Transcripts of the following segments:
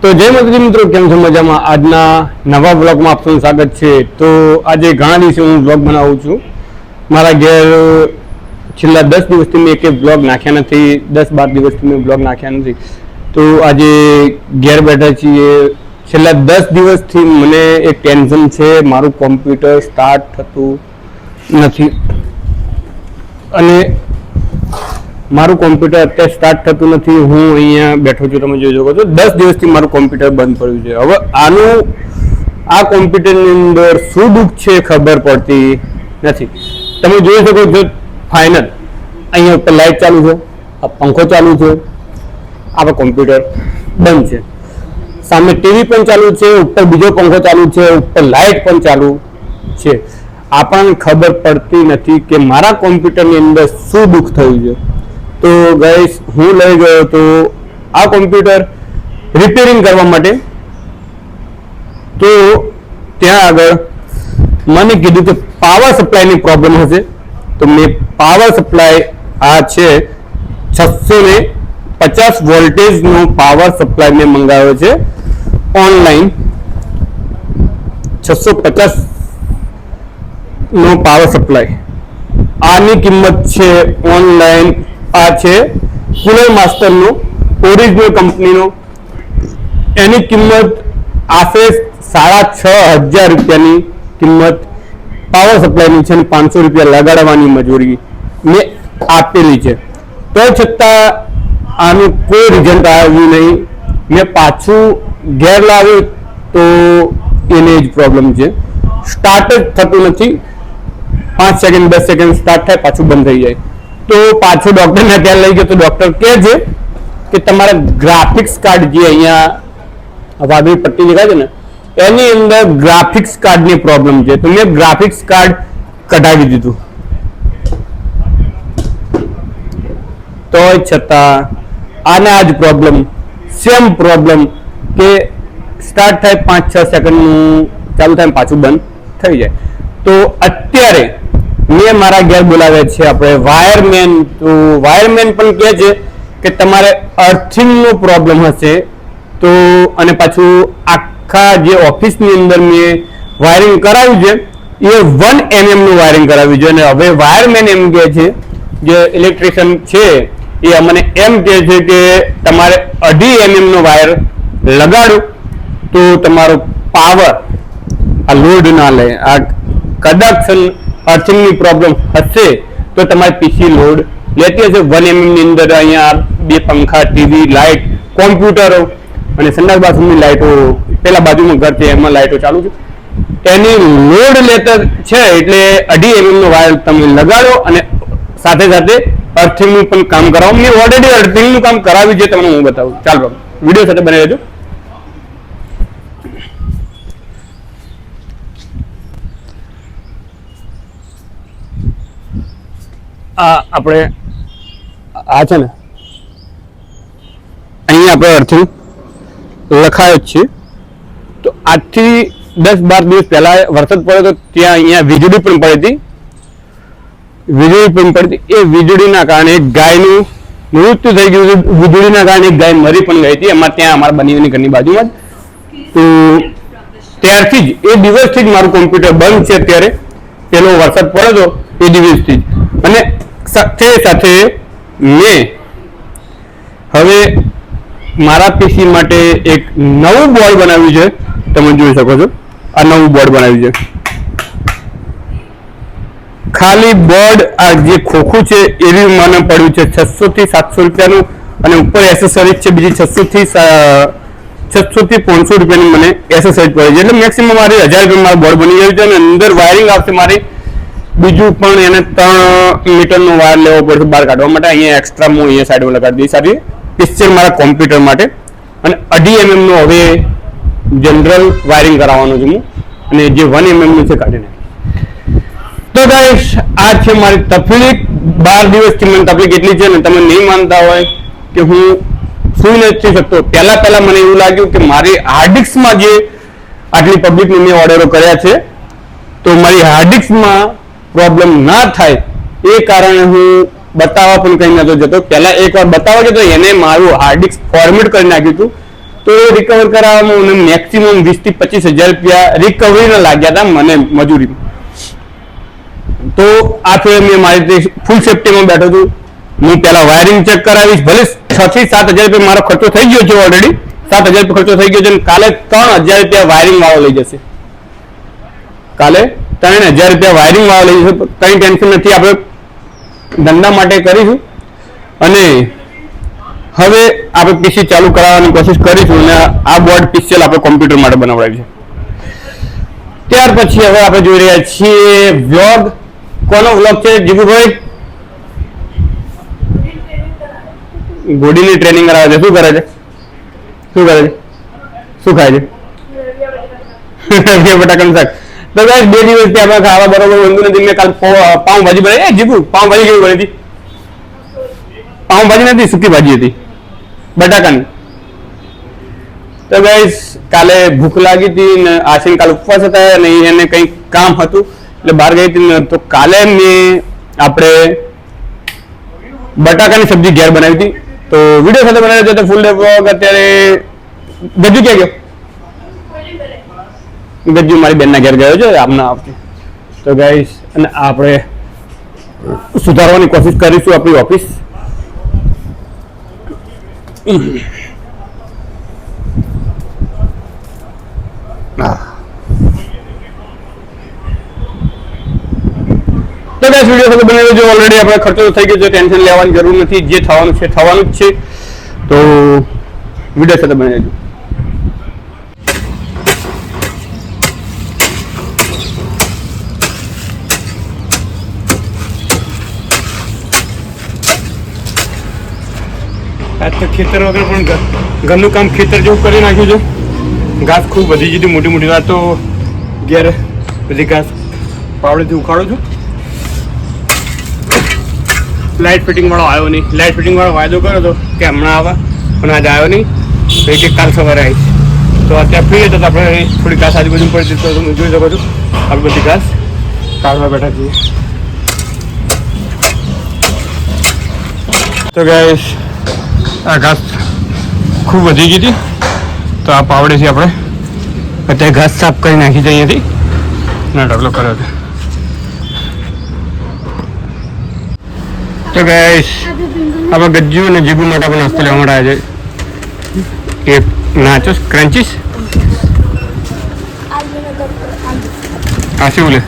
તો જય માતાજી મિત્રો, કેમ છો? મજામાં? આજના નવા બ્લોગમાં આપનું સ્વાગત છે. તો આજે ઘણા દિવસે હું બ્લોગ બનાવું છું. મારા ઘેર છેલ્લા 10 દિવસથી મેં એક બ્લોગ નાખ્યા નથી, 10-12 દિવસથી મેં બ્લોગ નાખ્યા નથી. તો આજે ઘેર બેઠા છીએ. છેલ્લા 10 દિવસથી મને એક ટેન્શન છે, મારું કોમ્પ્યુટર સ્ટાર્ટ થતું નથી અને મારું કોમ્પ્યુટર અત્યારે સ્ટાર્ટ થતું નથી. હું અહીંયા બેઠો છું, તમે જોઈ શકો છો. 10 દિવસથી મારું કોમ્પ્યુટર બંધ પડ્યું છે. હવે આ કોમ્પ્યુટરની અંદર શું દુઃખ છે ખબર પડતી નથી. તમે જોઈ શકો છો ફાઇનલ અહીંયા ઉપર લાઇટ ચાલુ છે, આ પંખો ચાલુ છે, આ કોમ્પ્યુટર બંધ છે. સામે ટીવી પણ ચાલુ છે, ઉપર બીજો પંખો ચાલુ છે, ઉપર લાઇટ પણ ચાલુ છે. આ પણ ખબર પડતી નથી કે મારા કોમ્પ્યુટરની અંદર શું દુઃખ થયું છે. તો ગાઈસ, હું લઈ ગયો તો આ કોમ્પ્યુટર રિપેરિંગ કરવા માટે. તો ત્યાં આગળ મને કીધું કે પાવર સપ્લાયની પ્રોબ્લેમ હશે. તો મેં પાવર સપ્લાય આ છે 650 વોલ્ટેજનો પાવર સપ્લાય મેં મંગાવ્યો છે ઓનલાઈન. 650 નો પાવર સપ્લાય, આની કિંમત છે ઓનલાઈન. આ છે કુલર માસ્ટરનો ઓરિજિનલ કંપનીનો. એની કિંમત આશરે 6500 રૂપિયાની કિંમત પાવર સપ્લાયની છે અને 500 રૂપિયા લગાડવાની મજૂરી મેં આપેલી છે. તો છતાં આનું કોઈ રિઝલ્ટ આવ્યું નહીં. મેં પાછું ઘેર લાવ્યું તો એને જ પ્રોબ્લેમ છે, સ્ટાર્ટ જ થતું નથી. 5 સેકન્ડ 10 સેકન્ડ સ્ટાર્ટ થાય, પાછું બંધ થઈ જાય. તો પાછું ડૉક્ટરને ત્યાં લઈ ગયો તો ડૉક્ટર કહે છે કે તમારા ગ્રાફિક્સ કાર્ડ જે અહીંયા વાદળી પટ્ટી દેખાય છે ને, એની અંદર ગ્રાફિક્સ કાર્ડની પ્રોબ્લેમ છે. તો મેં ગ્રાફિક્સ કાર્ડ કઢાવી દીધું, તો છતાં આને આ જ પ્રોબ્લેમ, સેમ પ્રોબ્લેમ કે સ્ટાર્ટ થાય 5-6 સેકન્ડનું ચાલુ થાય પાછું બંધ થઈ જાય. તો અત્યારે મેં મારા ઘેર બોલાવ્યા છે આપણે વાયરમેન. તો વાયરમેન પણ કહે છે કે તમારે અર્થિંગનો પ્રોબ્લેમ હશે. તો અને પાછું આખા જે ઓફિસની અંદર મેં વાયરિંગ કરાવ્યું છે એ 1 mm નું વાયરિંગ કરાવ્યું છે. અને હવે વાયરમેન એમ કહે છે, જે ઇલેક્ટ્રિશિયન છે એ અમને એમ કહે છે કે તમારે 2.5 mm નો વાયર લગાડો તો તમારો પાવર આ લોડ ના લે. આ કદાચ અર્થિંગની પ્રોબ્લેમ હશે તો તમારી પીસી લોડ લેતી હશે. 1 mm ની અંદર અહીંયા 2 પંખા, ટીવી, લાઇટ, કોમ્પ્યુટરો અને સંડાસ બાથરૂમની લાઇટો, પેલા બાજુમાં ઘર છે એમાં લાઇટો ચાલુ છે, એની લોડ લેતા છે. એટલે 2.5 mm નો વાયર તમે લગાડો અને સાથે સાથે અર્થિંગનું પણ કામ કરાવો. મેં ઓલરેડી અર્થિંગનું કામ કરાવ્યું છે, તમને હું બતાવું. ચાલો વિડીયો સાથે બની રહેજો. આપણે આ છે ને અહીંયા આપણે અર્થિંગ લખાયો જ છે. તો આજથી 10-12 દિવસ પહેલા વરસાદ પડ્યો તો ત્યાં અહીંયા વીજળી પણ પડી હતી. એ વીજળીના કારણે એક ગાયનું મૃત્યુ થઈ ગયું છે. વીજળીના કારણે એક ગાય મરી પણ ગઈ હતી. ત્યાં અમારા બનીની ઘરની બાજુમાં જ. તો ત્યારથી જ એ દિવસથી જ મારું કોમ્પ્યુટર બંધ છે. અત્યારે પેલો વરસાદ પડ્યો હતો એ દિવસથી જ. અને સાથે સાથે મેં હવે મારા પીસી માટે એક નવું બોર્ડ બનાવ્યું છે. તમે જોઈ શકો છો, આ નવું બોર્ડ બનાવ્યું છે. ખાલી બોર્ડ આ જે ખોખું છે એવી મને પડ્યું છે 600 થી 700 રૂપિયાનું. અને ઉપર એસેસરીઝ છે બીજી 600 થી 500 રૂપિયાની મને એસેસરીઝ પડે છે. એટલે મેક્સિમમ મારી 1000 રૂપિયા મારું બોર્ડ બની ગયું છે. અને અંદર વાયરિંગ આવશે મારી બીજું પણ. એને 3 મીટરનો વાયર લેવો પડશે બહાર કાઢવા માટે. અહીંયા એક્સ્ટ્રા હું અહીંયા સાઈડમાં લગાડી દઈશ સારી પિક્ચર મારા કોમ્પ્યુટર માટે. અને 2.5 mm નો હવે જનરલ વાયરિંગ કરાવવાનું છે હું, અને જે 1 mm નું છે કાઢીને. તો ગાઈસ, આ છે મારી તકલીફ. 12 દિવસથી મને તકલીફ એટલી છે ને, તમે નહીં માનતા હોય કે હું સુઈ નથી શકતો. પહેલા મને એવું લાગ્યું કે મારી હાર્ડડિસ્કમાં જે આટલી પબ્લિકને મેં ઓર્ડરો કર્યા છે તો મારી હાર્ડડિસ્કમાં પ્રોબ્લેમ ના થાય એ કારણે હું બતાવવા પણ કઈ નતો જતો. પહેલા એકવાર બતાવવા જતો, એને મારું હાર્ડ ડિસ્ક ફોર્મેટ કરી નાખ્યું હતું તો એ રિકવર કરાવવામાં મને મેક્સિમમ 20 થી 25 હજાર રૂપિયા રિકવરીને લાગ્યા હતા મને મજૂરી. તો આ ફેર મેં મારી રીતે ફૂલ સેફ્ટીમાં બેઠો છું. હું પહેલા વાયરિંગ ચેક કરાવીશ, ભલે 6 થી 7 હજાર રૂપિયા મારો ખર્ચો થઈ ગયો છે ઓલરેડી. 7 હજાર રૂપિયા ખર્ચો થઈ ગયો છે અને કાલે 3 હજાર રૂપિયા વાયરિંગ વાળો લઈ જશે. કાલે 3 હજાર રૂપિયા વાયરિંગ વાળો લઈ જશે. કઈ ટેન્શન નથી, આપણે ધંધા માટે કરીશું. અને હવે આપણે પીસી ચાલુ કરાવવાની કોશિશ કરીશું અને આ બોર્ડ પીસીએલ આપણે કોમ્પ્યુટર માટે બનાવડાવ્યું છે. ત્યાર પછી હવે આપણે જોઈ રહ્યા છીએ વ્લોગ. કોનો વ્લોગ છે જીગુભાઈ? ઘોડીની ટ્રેનિંગ કરાવે છે. શું કરે છે? શું કરે છે? શું ખાય છે? બટાકાનું શાક. તો ગાઈસ 2 દિવસથી આપણે ખાવા બરોબર વાંધો નથી. મેં કાલ પાઉંભાજી બનાવી. જીગુ પાઉંભાજી કેવી બની હતી? પાઉંભાજી નથી, સૂકી ભાજી હતી બટાકાની. તો ગાઈસ કાલે ભૂખ લાગી હતી ને આશીન કાલે ઉપવાસ હતા અને એને કંઈક કામ હતું એટલે બહાર ગઈ હતી. તો કાલે મેં આપણે બટાકાની સબ્જી ઘેર બનાવી હતી. તો વિડીયો સાથે બનાવ્યો હતો ફૂલ ડે વ્લોગ. અત્યારે ગજ્જુ ક્યાં ગયો? ગજ્જુ મારી બેનના ઘેર ગયો છે આમના આવતી. તો ગાઈસ અને આપણે સુધારવાની કોશિશ કરીશું આપણી ઓફિસ. તો ગાઈસ વિડીયો સાથે બનાવી દેજો. ઓલરેડી આપણે ખર્ચો થઈ ગયો છે, ટેન્શન લેવાની જરૂર નથી. જે થવાનું છે થવાનું જ છે. તો વિડીયો સાથે બનાવી દેજો. આજ તો ખેતર વગર પણ ઘરનું કામ ખેતર જેવું કરી નાખ્યું છે. ઘાસ ખૂબ વધી ગઈ હતી, મોટી મોટી. વાત તો ઘેર બધી ઘાસ પાવડેથી ઉખાડું છું. લાઇટ ફિટિંગ વાળો આવ્યો નહીં. લાઇટ ફિટિંગ વાળો વાયદો કર્યો હતો કે હમણાં આવે, પણ આજે આવ્યો નહીં. તો કે કાલ સવારે આવીશ. તો અત્યારે ફ્રી હતો તો આપણે થોડી ઘાસ આજુબાજુ પડી તો તમે જોઈ શકો છો. આપણે બધી ઘાસ કાઢવા બેઠા છીએ. તો ગાઈસ આ ઘાસ ખૂબ વધી ગઈ હતી. તો આ પાવડેથી આપણે અત્યારે ઘાસ સાફ કરી નાખી છે અહીંયાથી. ના ઢગલો કર્યો હતો. તો ગાઈસ આપણે ગજ્જુ અને જીગુ માટે આપણે નાસ્તો લેવા માટે આવ્યા છે. એક નાચોસ ક્રન્ચીસ આ શું લે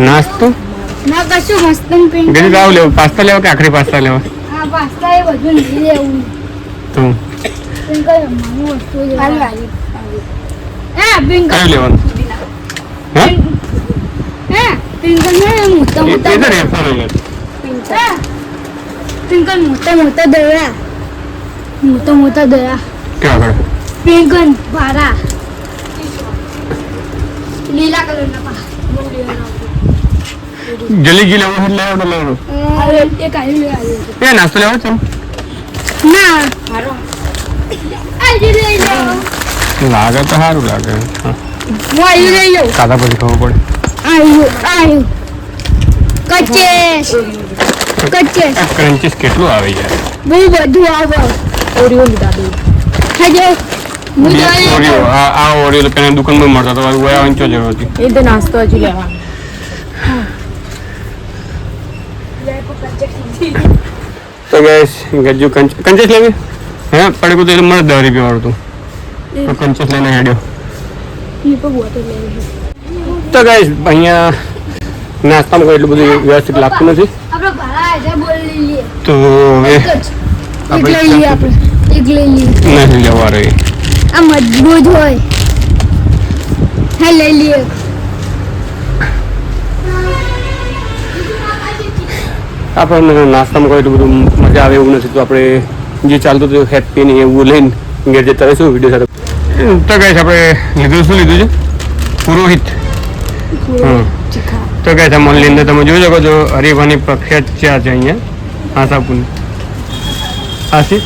નાસ્તો ના કશું મસ્ત ગજુ લાવ લેવું. પાસ્તા લેવા કે આખરી પાસ્તા લેવા? હા પાસ્તા એ બધું નહીં લેવું. તો પિંકલ માનું વસ્તુ લેવાનું. હા પિંકલ લેવાનું. હા પિંકલ ને મોટા મોટા એ તો રેફર લે. પિંકલ મોટા મોટા દડા. મોટા મોટા દડા. ક્યાં આગળ? પિંકલ ભારા લીલા કલરના પા. જલ્દી ગી લેવો એટલે લેવો લેવો. અરે એક આવ્યું એ નાસ્તો લેવો છે? ના હારો આજે લઈ લો. લાગે તો સારું લાગે. હું આવી લઈ લો. ખાધા પછી ખબર પડે. આવ્યું કચેસ કચેસ ક્રન્ચીસ કેટલું આવે યાર? બહુ બધું આવે. ઓરિયો લીધા દે હજો ઓરિયો આ ઓરિયો પેલા દુકાનમાં મળતા તો ઓયા અંચો જરૂર હતી. એ તો નાસ્તો હજી લેવાનો. તો ગાઈસ ગજ્જુ કંચેસ લેવી હે પડે તો મળે 10 રૂપિયા વાળું તું. તો કંચેસ લઈને હેડ્યો. એ પણ બોટલ લેવી. તો ગાઈસ અહીંયા નાસ્તામાં કોઈ એટલું બધું વ્યવસ્થિત લાગતું નથી. આપણે ભાડા આજે બોલ લઈએ. તો હવે એક લઈ લઈએ આપણે. એક લઈ લઈએ. નથી લેવા રહી. આ મજબૂત હોય. હા લઈ લઈએ. આપણને નાસ્તામાં કોઈ એટલું બધું મજા આવે એવું નથી. તો આપણે જે ચાલતું હતું હેપી ને એવું લઈને ઘેર જતા રહીશું વિડીયો સાથે. તો ગાઈસ આપણે લીધું શું લીધું છે? પુરોહિત. તો ગાઈસ આ મોલની અંદર તમે જોઈ શકો છો હરિભાની પ્રખ્યાત ચા છે અહીંયા આશાપુરની. આશી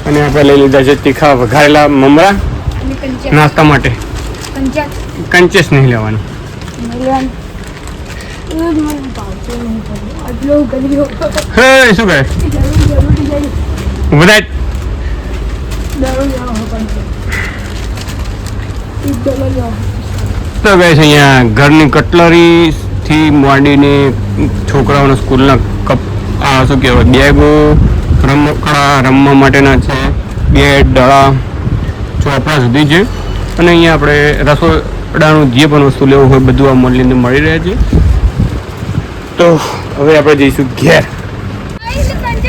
અને આપણે લઈ લીધા છે તીખા વઘારેલા મમરા નાસ્તા માટે. કંચેસ નહીં લેવાનું. હે શું કહે? બધા તો ગાઈસ અહીંયા ઘરની કટલરી થી માંડીને છોકરાઓના સ્કૂલના કપ શું કહેવાય બેગો રમકડા રમવા માટેના છે બેટ દડા ચોપડા સુધી છે અને અહીંયા આપણે રસોડાનું જે પણ વસ્તુ લેવું હોય બધું આ મોલની અંદર મળી રહે છે તો હવે આપણે જઈશું ઘેર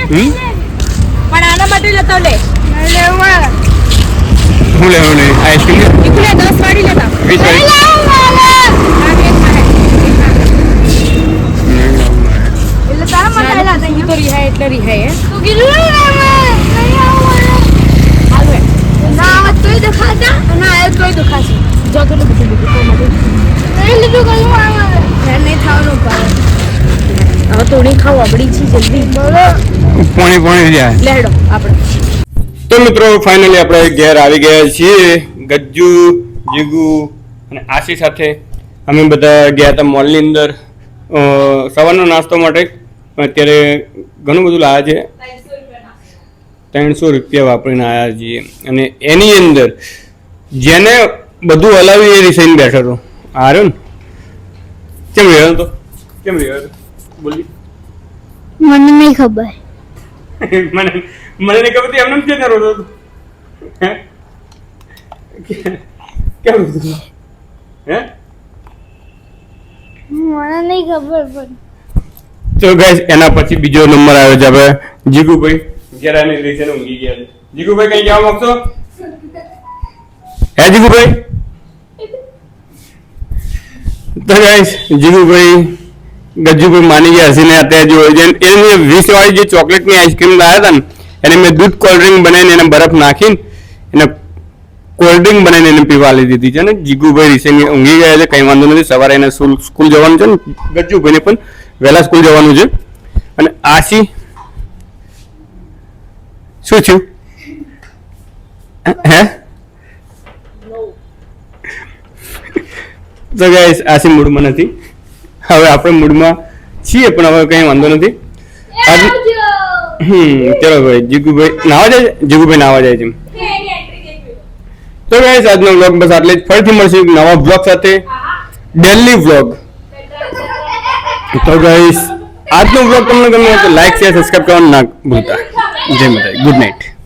પણ આના માટે લેતો લે શું લેવું નહીં આઈસ્ક્રીમ નીકળે 10 વાળી લેતા 20 વાળી એટલે તારા માટે આલા તું તો રિહાય એટલે રિહાય તું કીધું હાલવે ના આવે તોય દખાતા ના આવે તોય દખાશે જો તો બધું લીધું કોઈ માટે નહીં લીધું કયું આવે નહીં થવાનું પાડે હવે તોડી ખાવ અબડી છે જલ્દી બોલો પોણી જાય લેડો આપણે તો મિત્રો ફાઇનલી આપણે ઘેર આવી ગયા છીએ ગજ્જુ જીગુ અને આશી સાથે અમે બધા ગયા હતા મોલની અંદર સવારનો નાસ્તો માટે અત્યારે ઘણું બધું લાવ્યા છે 300 રૂપિયા વાપરીને આવ્યા છીએ અને એની અંદર જેને બધું હલાવ્યું એ રીસાઈને બેઠો હતો હાર્યો ને કેમ રહ્યો તો કેમ રહ્યો બોલી મને નહીં ખબર મને મને નહીં ખબર એમને જ ના રોતો હે કેમ રોતો હે મને નહીં ખબર પણ તો ગાઈસ એના પછી બીજો નંબર આવ્યો છે આપણે જીગુભાઈ ઘેરાની રીસે ઊંઘી ગયા છે જીગુભાઈ કઈ જવા માંગશો હે જીગુભાઈ તો ગાઈસ જીગુભાઈ ગજ્જુભાઈ માની ગયા હસીને અત્યારે જો એની 20 વાળી જે ચોકલેટની આઈસ્ક્રીમ લાવ્યા હતા ને એને મેં દૂધ કોલ્ડ ડ્રિંક બનાવીને એને બરફ નાખીને એને કોલ્ડ ડ્રિંક બનાવીને એને પીવા લીધી હતી છે ને જીગુભાઈ રીસેની ઊંઘી ગયા છે કંઈ વાંધો નથી સવારે એને સ્કૂલ જવાનું છે ને ગજ્જુભાઈને પણ વહેલા સ્કૂલ જવાનું છે અને આશી શું થયું હે તો ગાઈસ આશી મૂડમાં નથી હવે આપણે મૂડમાં છીએ પણ હવે કંઈ વાંધો નથી ચલો ભાઈ જીગુભાઈ નાવા જાય જીગુભાઈ નાવા જાય છે તો ગાઈસ આજનો વ્લોગ બસ આટલે જ ફરીથી મળશે એક નવા વ્લોગ સાથે ડેલી વ્લોગ તો ગાઈસ આજનો વ્લોગ તમને ગમ્યો તો લાઈક શેર સબસ્ક્રાઇબ કરવાનું ના ભૂલતા જય માતાજી ગુડ નાઇટ